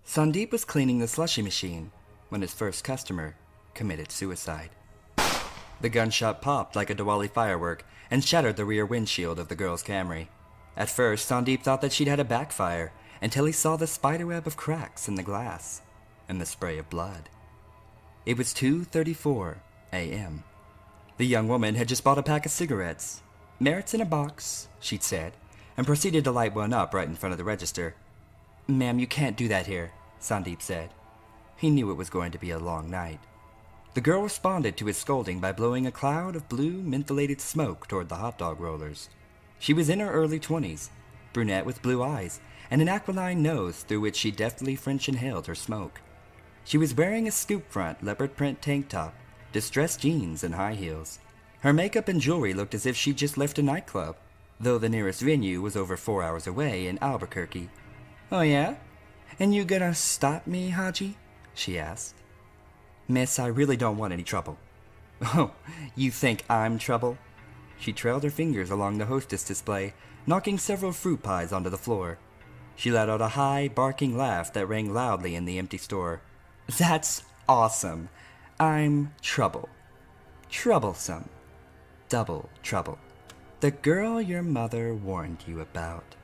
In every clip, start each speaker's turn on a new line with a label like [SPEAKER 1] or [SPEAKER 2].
[SPEAKER 1] Sandeep was cleaning the slushy machine when his first customer committed suicide. The gunshot popped like a Diwali firework and shattered the rear windshield of the girl's Camry. At first, Sandeep thought that she'd had a backfire until he saw the spiderweb of cracks in the glass and the spray of blood. It was 2:34 a.m. The young woman had just bought a pack of cigarettes. "Merits in a box," she'd said, and proceeded to light one up right in front of the register. "Ma'am, you can't do that here," Sandeep said. He knew it was going to be a long night. The girl responded to his scolding by blowing a cloud of blue, mentholated smoke toward the hot dog rollers. She was in her early 20s, brunette with blue eyes, and an aquiline nose through which she deftly French inhaled her smoke. She was wearing a scoop-front leopard print tank top, distressed jeans, and high heels. Her makeup and jewelry looked as if she'd just left a nightclub, though the nearest venue was over 4 hours away in Albuquerque. "Oh yeah? And you gonna stop me, Haji?" she asked. "Miss, I really don't want any trouble." "Oh, you think I'm trouble?" She trailed her fingers along the hostess display, knocking several fruit pies onto the floor. She let out a high, barking laugh that rang loudly in the empty store. "That's awesome. I'm trouble. Troublesome. Double trouble. The girl your mother warned you about."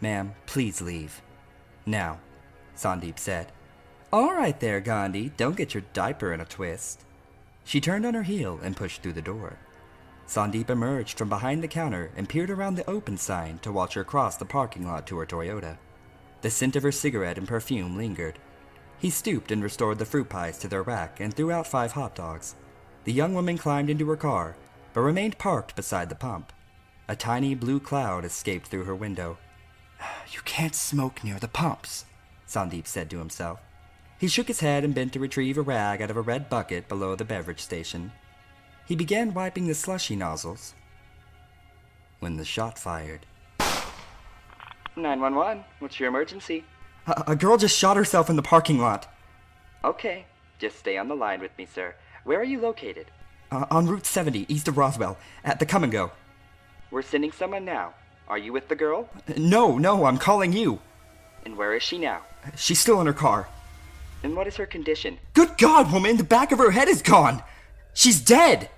[SPEAKER 1] "Ma'am, please leave. Now," Sandeep said. "All right there, Gandhi. Don't get your diaper in a twist." She turned on her heel and pushed through the door. Sandeep emerged from behind the counter and peered around the open sign to watch her cross the parking lot to her Toyota. The scent of her cigarette and perfume lingered. He stooped and restored the fruit pies to their rack and threw out 5 hot dogs. The young woman climbed into her car, but remained parked beside the pump. A tiny blue cloud escaped through her window. "You can't smoke near the pumps," Sandeep said to himself. He shook his head and bent to retrieve a rag out of a red bucket below the beverage station. He began wiping the slushy nozzles when the shot fired. 911, what's your emergency? A girl just shot herself in the parking lot." "Okay, just stay on the line with me, sir. Where are you located?" On Route 70, east of Roswell, at the Come and Go." "We're sending someone now. Are you with the girl?" No, I'm calling you." "And where is she now?" "She's still in her car." "And what is her condition?" "Good God, woman, the back of her head is gone! She's dead!"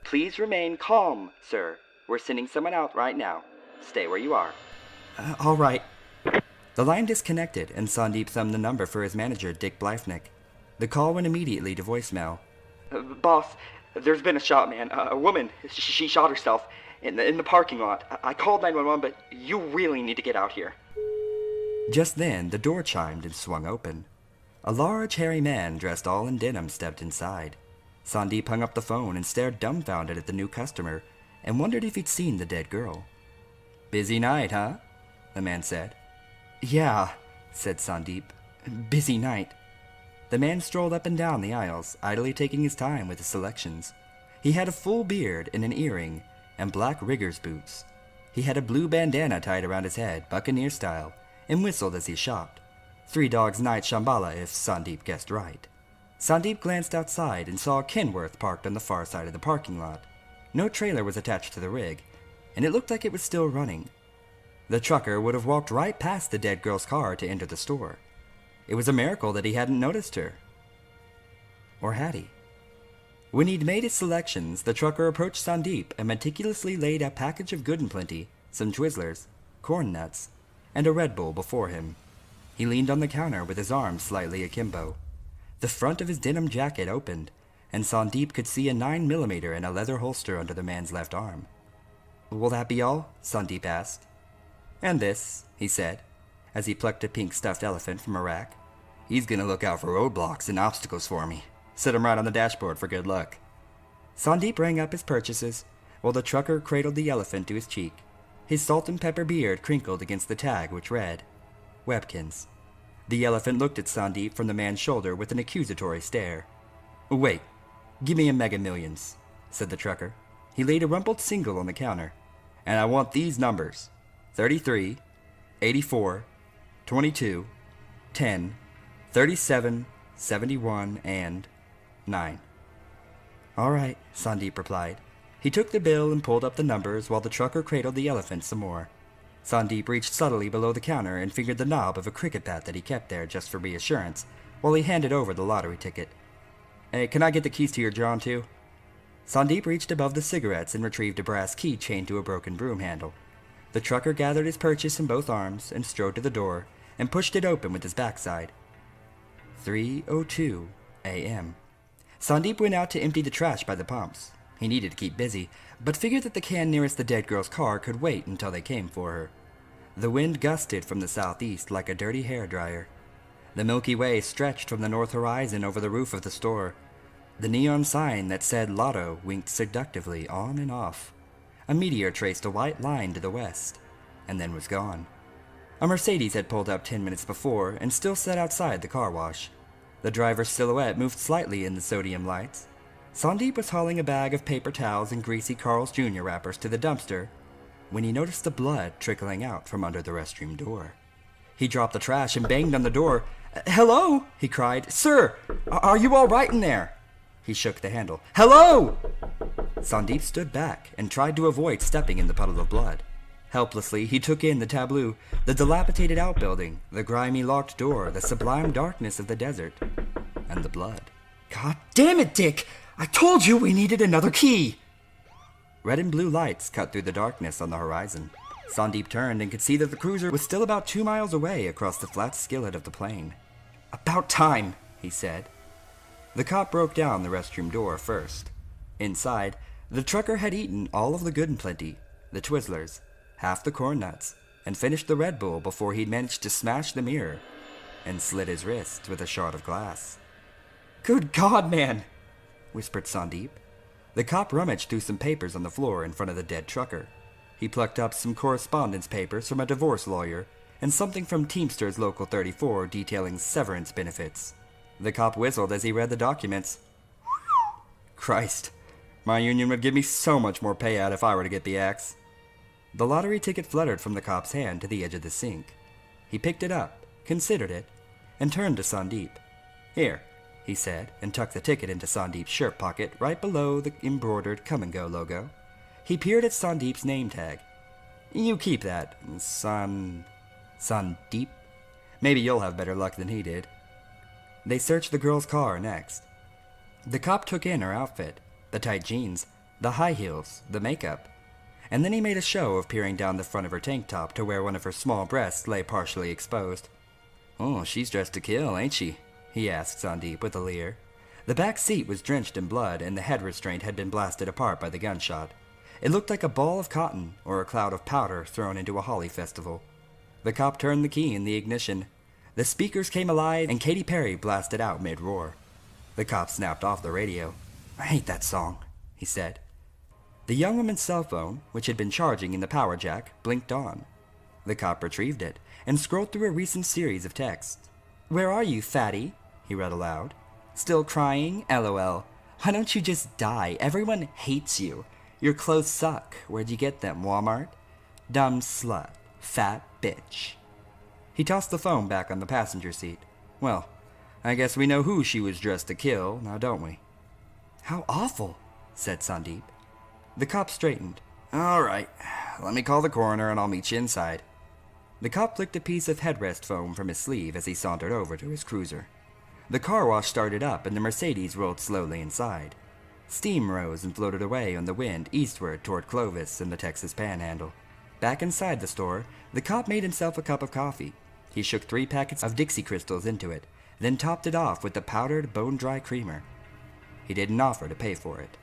[SPEAKER 1] "Please remain calm, sir. We're sending someone out right now. Stay where you are." All right." The line disconnected, and Sandeep thumbed the number for his manager, Dick Blyfnick. The call went immediately to voicemail. "Boss, there's been a shot, man. A woman, she shot herself in the parking lot. I called 911, but you really need to get out here." Just then, the door chimed and swung open. A large, hairy man dressed all in denim stepped inside. Sandeep hung up the phone and stared dumbfounded at the new customer and wondered if he'd seen the dead girl. "Busy night, huh?" the man said. "Yeah," said Sandeep. "Busy night." The man strolled up and down the aisles, idly taking his time with his selections. He had a full beard and an earring, and black rigger's boots. He had a blue bandana tied around his head, buccaneer style, and whistled as he shopped. 3 Dogs Night Shambhala, if Sandeep guessed right. Sandeep glanced outside and saw a Kenworth parked on the far side of the parking lot. No trailer was attached to the rig, and it looked like it was still running. The trucker would have walked right past the dead girl's car to enter the store. It was a miracle that he hadn't noticed her. Or had he? When he'd made his selections, the trucker approached Sandeep and meticulously laid a package of Good and Plenty, some Twizzlers, corn nuts, and a Red Bull before him. He leaned on the counter with his arms slightly akimbo. The front of his denim jacket opened, and Sandeep could see a 9mm in a leather holster under the man's left arm. "Will that be all?" Sandeep asked. "And this," he said, as he plucked a pink stuffed elephant from a rack. "He's gonna look out for roadblocks and obstacles for me. Set him right on the dashboard for good luck." Sandeep rang up his purchases, while the trucker cradled the elephant to his cheek. His salt and pepper beard crinkled against the tag, which read, "Webkins." The elephant looked at Sandeep from the man's shoulder with an accusatory stare. "Wait, give me a Mega Millions," said the trucker. He laid a rumpled single on the counter. "And I want these numbers: 33, 84, 22, 10, 37, 71, and 9. "All right," Sandeep replied. He took the bill and pulled up the numbers while the trucker cradled the elephant some more. Sandeep reached subtly below the counter and fingered the knob of a cricket bat that he kept there just for reassurance, while he handed over the lottery ticket. Hey, can I get the keys to your John, too? Sandeep reached above the cigarettes and retrieved a brass key chained to a broken broom handle. The trucker gathered his purchase in both arms and strode to the door and pushed it open with his backside. 3:02 a.m. Sandeep went out to empty the trash by the pumps. He needed to keep busy, but figured that the can nearest the dead girl's car could wait until they came for her. The wind gusted from the southeast like a dirty hairdryer. The Milky Way stretched from the north horizon over the roof of the store. The neon sign that said Lotto winked seductively on and off. A meteor traced a white line to the west, and then was gone. A Mercedes had pulled up 10 minutes before and still sat outside the car wash. The driver's silhouette moved slightly in the sodium lights. Sandeep was hauling a bag of paper towels and greasy Carl's Jr. wrappers to the dumpster when he noticed the blood trickling out from under the restroom door. He dropped the trash and banged on the door. "Hello?" he cried. "Sir, are you all right in there?" He shook the handle. "Hello!" Sandeep stood back and tried to avoid stepping in the puddle of blood. Helplessly, he took in the tableau, the dilapidated outbuilding, the grimy locked door, the sublime darkness of the desert, and the blood. "God damn it, Dick! I told you we needed another key!" Red and blue lights cut through the darkness on the horizon. Sandeep turned and could see that the cruiser was still about 2 miles away across the flat skillet of the plain. "About time," he said. The cop broke down the restroom door first. Inside, the trucker had eaten all of the good and plenty, the Twizzlers, half the corn nuts, and finished the Red Bull before he'd managed to smash the mirror and slit his wrist with a shard of glass. "Good God, man!" whispered Sandeep. The cop rummaged through some papers on the floor in front of the dead trucker. He plucked up some correspondence papers from a divorce lawyer and something from Teamsters Local 34 detailing severance benefits. The cop whistled as he read the documents. "Christ, my union would give me so much more payout if I were to get the axe." The lottery ticket fluttered from the cop's hand to the edge of the sink. He picked it up, considered it, and turned to Sandeep. "Here," he said, and tucked the ticket into Sandeep's shirt pocket right below the embroidered Come and Go logo. He peered at Sandeep's name tag. "You keep that, Sandeep. Maybe you'll have better luck than he did." They searched the girl's car next. The cop took in her outfit, the tight jeans, the high heels, the makeup, and then he made a show of peering down the front of her tank top to where one of her small breasts lay partially exposed. "Oh, she's dressed to kill, ain't she?" he asked Sandeep with a leer. The back seat was drenched in blood and the head restraint had been blasted apart by the gunshot. It looked like a ball of cotton or a cloud of powder thrown into a holly festival. The cop turned the key in the ignition. The speakers came alive and Katy Perry blasted out mid-roar. The cop snapped off the radio. "I hate that song," he said. The young woman's cell phone, which had been charging in the power jack, blinked on. The cop retrieved it and scrolled through a recent series of texts. "Where are you, fatty?" he read aloud. "Still crying? LOL. Why don't you just die? Everyone hates you. Your clothes suck. Where'd you get them, Walmart? Dumb slut. Fat bitch." He tossed the phone back on the passenger seat. "Well, I guess we know who she was dressed to kill, now don't we?" "How awful," said Sandeep. The cop straightened. "All right, let me call the coroner and I'll meet you inside." The cop flicked a piece of headrest foam from his sleeve as he sauntered over to his cruiser. The car wash started up and the Mercedes rolled slowly inside. Steam rose and floated away on the wind eastward toward Clovis and the Texas Panhandle. Back inside the store, the cop made himself a cup of coffee. He shook 3 packets of Dixie Crystals into it, then topped it off with the powdered bone-dry creamer. He didn't offer to pay for it.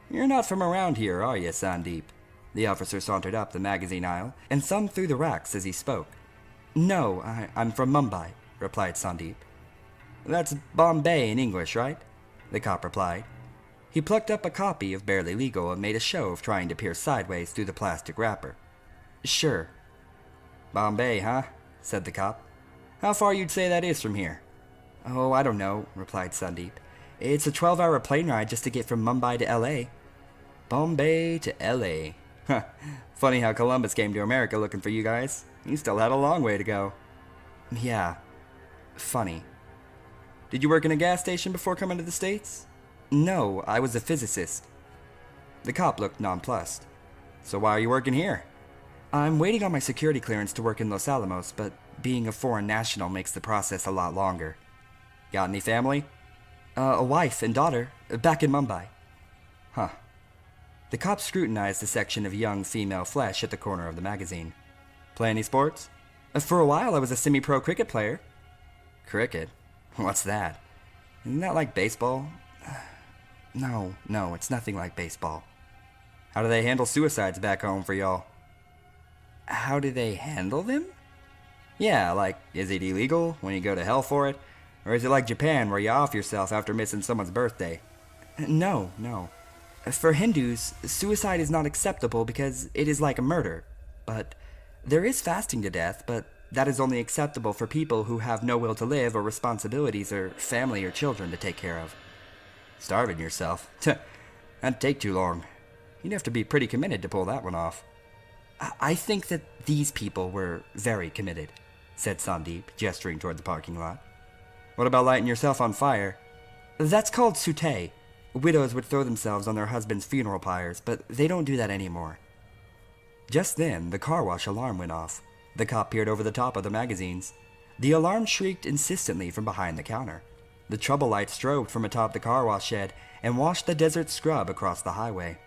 [SPEAKER 1] "You're not from around here, are you, Sandeep?" The officer sauntered up the magazine aisle and thumbed through the racks as he spoke. "No, I'm from Mumbai," replied Sandeep. "That's Bombay in English, right?" the cop replied. He plucked up a copy of Barely Legal and made a show of trying to peer sideways through the plastic wrapper. "Sure." "Bombay, huh?" said the cop. "How far you'd say that is from here?" "Oh, I don't know," replied Sandeep. "It's a 12-hour plane ride just to get from Mumbai to L.A. "Bombay to L.A. Huh. Funny how Columbus came to America looking for you guys. You still had a long way to go." "Yeah. Funny." "Did you work in a gas station before coming to the States?" "No, I was a physicist." The cop looked nonplussed. "So why are you working here?" I'm waiting on my security clearance to work in Los Alamos, but being a foreign national makes the process a lot longer. Got any family? A wife and daughter, back in Mumbai. Huh. The cop scrutinized the section of young female flesh at the corner of the magazine. Play any sports? For a while I was a semi-pro cricket player. Cricket? What's that? Isn't that like baseball? No, it's nothing like baseball. How do they handle suicides back home for y'all? How do they handle them? Yeah, like, is it illegal when you go to hell for it? Or is it like Japan where you off yourself after missing someone's birthday? No. For Hindus, suicide is not acceptable because it is like a murder. But there is fasting to death, but that is only acceptable for people who have no will to live or responsibilities or family or children to take care of. Starving yourself? That'd take too long. You'd have to be pretty committed to pull that one off. I think that these people were very committed, said Sandeep, gesturing toward the parking lot. What about lighting yourself on fire? That's called sute. Widows would throw themselves on their husband's funeral pyres, but they don't do that anymore. Just then, the car wash alarm went off. The cop peered over the top of the magazines. The alarm shrieked insistently from behind the counter. The trouble light strobed from atop the car wash shed and washed the desert scrub across the highway.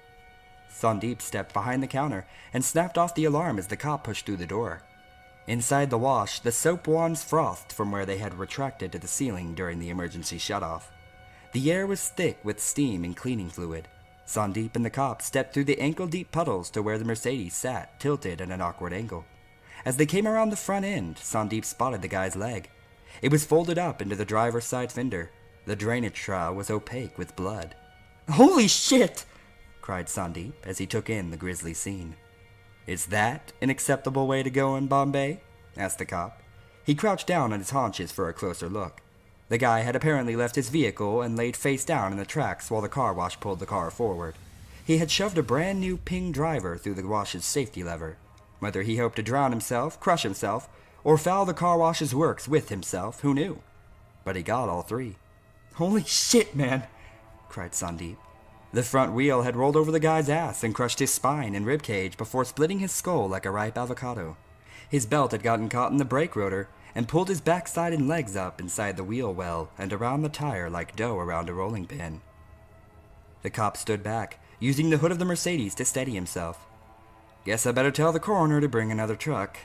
[SPEAKER 1] Sandeep stepped behind the counter and snapped off the alarm as the cop pushed through the door. Inside the wash, the soap wands frothed from where they had retracted to the ceiling during the emergency shutoff. The air was thick with steam and cleaning fluid. Sandeep and the cop stepped through the ankle-deep puddles to where the Mercedes sat, tilted at an awkward angle. As they came around the front end, Sandeep spotted the guy's leg. It was folded up into the driver's side fender. The drainage trough was opaque with blood. "Holy shit!" cried Sandeep as he took in the grisly scene. "Is that an acceptable way to go in Bombay?" asked the cop. He crouched down on his haunches for a closer look. The guy had apparently left his vehicle and laid face down in the tracks while the car wash pulled the car forward. He had shoved a brand new Ping driver through the wash's safety lever. Whether he hoped to drown himself, crush himself, or foul the car wash's works with himself, who knew? But he got all three. "Holy shit, man!" cried Sandeep. The front wheel had rolled over the guy's ass and crushed his spine and ribcage before splitting his skull like a ripe avocado. His belt had gotten caught in the brake rotor and pulled his backside and legs up inside the wheel well and around the tire like dough around a rolling pin. The cop stood back, using the hood of the Mercedes to steady himself. "Guess I better tell the coroner to bring another truck."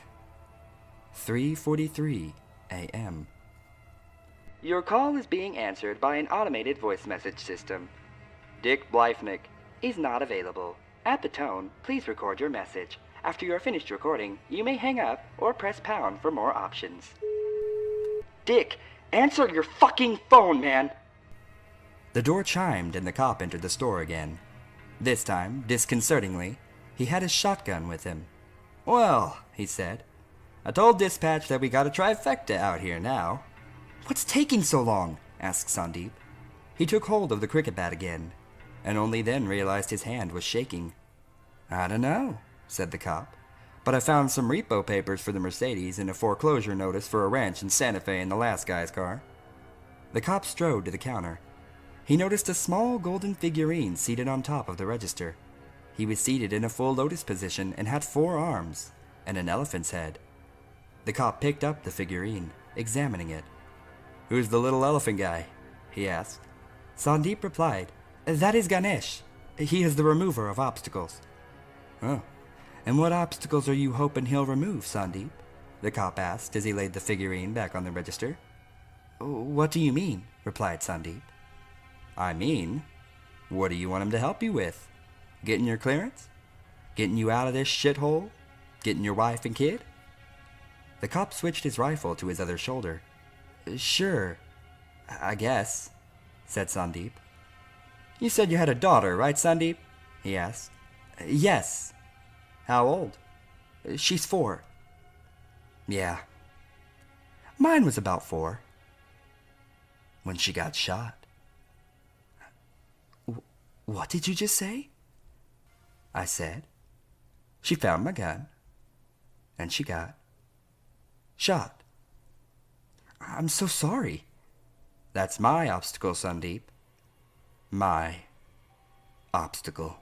[SPEAKER 1] 3:43 a.m. Your call is being answered by an automated voice message system. Dick Blyfnick is not available. At the tone, please record your message. After you are finished recording, you may hang up or press pound for more options. Dick, answer your fucking phone, man! The door chimed and the cop entered the store again. This time, disconcertingly, he had his shotgun with him. "Well," he said, "I told dispatch that we got a trifecta out here now." "What's taking so long?" asked Sandeep. He took hold of the cricket bat again, and only then realized his hand was shaking. "I don't know," said the cop, "but I found some repo papers for the Mercedes and a foreclosure notice for a ranch in Santa Fe in the last guy's car." The cop strode to the counter. He noticed a small golden figurine seated on top of the register. He was seated in a full lotus position and had 4 arms and an elephant's head. The cop picked up the figurine, examining it. "Who's the little elephant guy?" he asked. Sandeep replied, "That is Ganesh. He is the remover of obstacles." "Oh, and what obstacles are you hoping he'll remove, Sandeep?" the cop asked as he laid the figurine back on the register. "What do you mean?" replied Sandeep. "I mean, what do you want him to help you with? Getting your clearance? Getting you out of this shithole? Getting your wife and kid?" The cop switched his rifle to his other shoulder. "Sure, I guess," said Sandeep. "You said you had a daughter, right, Sandeep?" he asked. "Yes." "How old?" "She's 4. "Yeah. Mine was about 4. When she got shot." What did you just say?" I said, "She found my gun, and she got shot." "I'm so sorry." "That's my obstacle, Sandeep. My obstacle."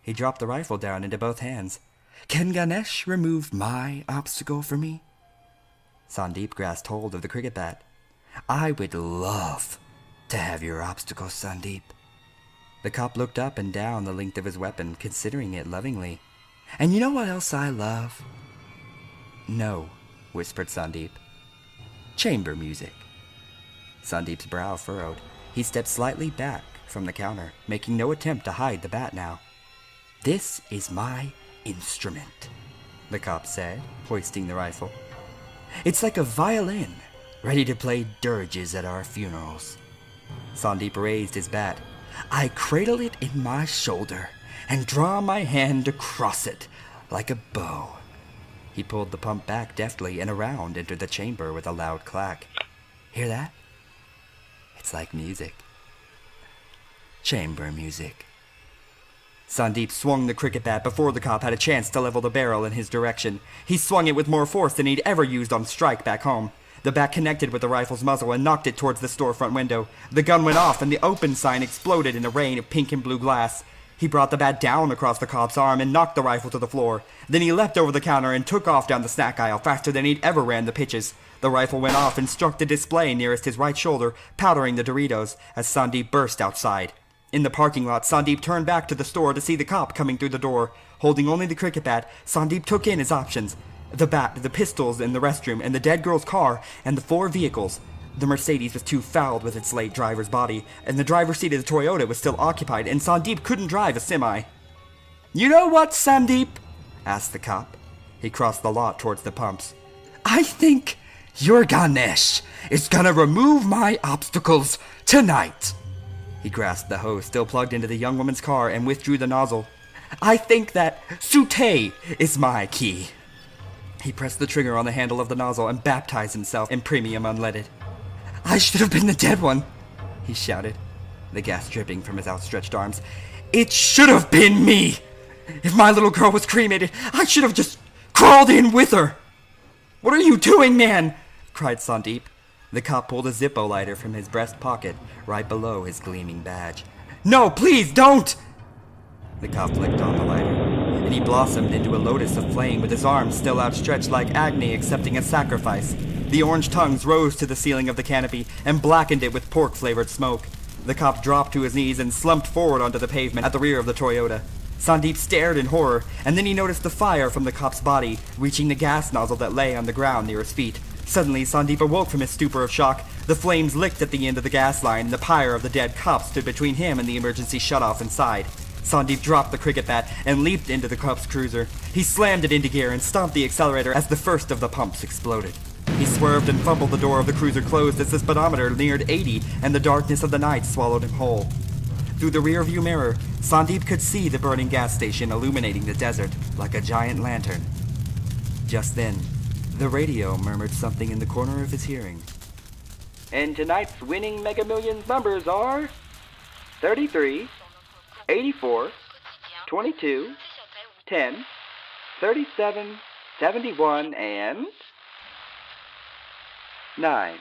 [SPEAKER 1] He dropped the rifle down into both hands. Can Ganesh remove my obstacle for me? Sandeep grasped hold of the cricket bat. I would love to have your obstacle, Sandeep. The cop looked up and down the length of his weapon, considering it lovingly. And you know what else I love? No, whispered Sandeep. Chamber music. Sandeep's brow furrowed. He stepped slightly back from the counter, making no attempt to hide the bat now. This is my instrument, the cop said, hoisting the rifle. It's like a violin, ready to play dirges at our funerals. Sandeep raised his bat. I cradle it in my shoulder and draw my hand across it like a bow. He pulled the pump back deftly, and a round entered the chamber with a loud clack. Hear that? It's like music. Chamber music. Sandeep swung the cricket bat before the cop had a chance to level the barrel in his direction. He swung it with more force than he'd ever used on strike back home. The bat connected with the rifle's muzzle and knocked it towards the storefront window. The gun went off and the open sign exploded in a rain of pink and blue glass. He brought the bat down across the cop's arm and knocked the rifle to the floor. Then he leapt over the counter and took off down the snack aisle faster than he'd ever ran the pitches. The rifle went off and struck the display nearest his right shoulder, powdering the Doritos as Sandeep burst outside. In the parking lot, Sandeep turned back to the store to see the cop coming through the door. Holding only the cricket bat, Sandeep took in his options. The bat, the pistols in the restroom, and the dead girl's car, and the 4 vehicles. The Mercedes was too fouled with its late driver's body, and the driver's seat of the Toyota was still occupied, and Sandeep couldn't drive a semi. You know what, Sandeep? Asked the cop. He crossed the lot towards the pumps. I think your Ganesh is gonna remove my obstacles tonight. He grasped the hose still plugged into the young woman's car and withdrew the nozzle. I think that Sute is my key. He pressed the trigger on the handle of the nozzle and baptized himself in premium unleaded. I should have been the dead one, he shouted, the gas dripping from his outstretched arms. It should have been me! If my little girl was cremated, I should have just crawled in with her! What are you doing, man? Cried Sandeep. The cop pulled a Zippo lighter from his breast pocket, right below his gleaming badge. No, please, don't! The cop flicked on the lighter, and he blossomed into a lotus of flame with his arms still outstretched like Agni accepting a sacrifice. The orange tongues rose to the ceiling of the canopy and blackened it with pork-flavored smoke. The cop dropped to his knees and slumped forward onto the pavement at the rear of the Toyota. Sandeep stared in horror, and then he noticed the fire from the cop's body, reaching the gas nozzle that lay on the ground near his feet. Suddenly, Sandeep awoke from his stupor of shock. The flames licked at the end of the gas line, and the pyre of the dead cop stood between him and the emergency shutoff inside. Sandeep dropped the cricket bat and leaped into the cop's cruiser. He slammed it into gear and stomped the accelerator as the first of the pumps exploded. He swerved and fumbled the door of the cruiser closed as the speedometer neared 80 and the darkness of the night swallowed him whole. Through the rearview mirror, Sandeep could see the burning gas station illuminating the desert like a giant lantern. Just then, the radio murmured something in the corner of his hearing. And tonight's winning Mega Millions numbers are 33, 84, 22, 10, 37, 71, and 9.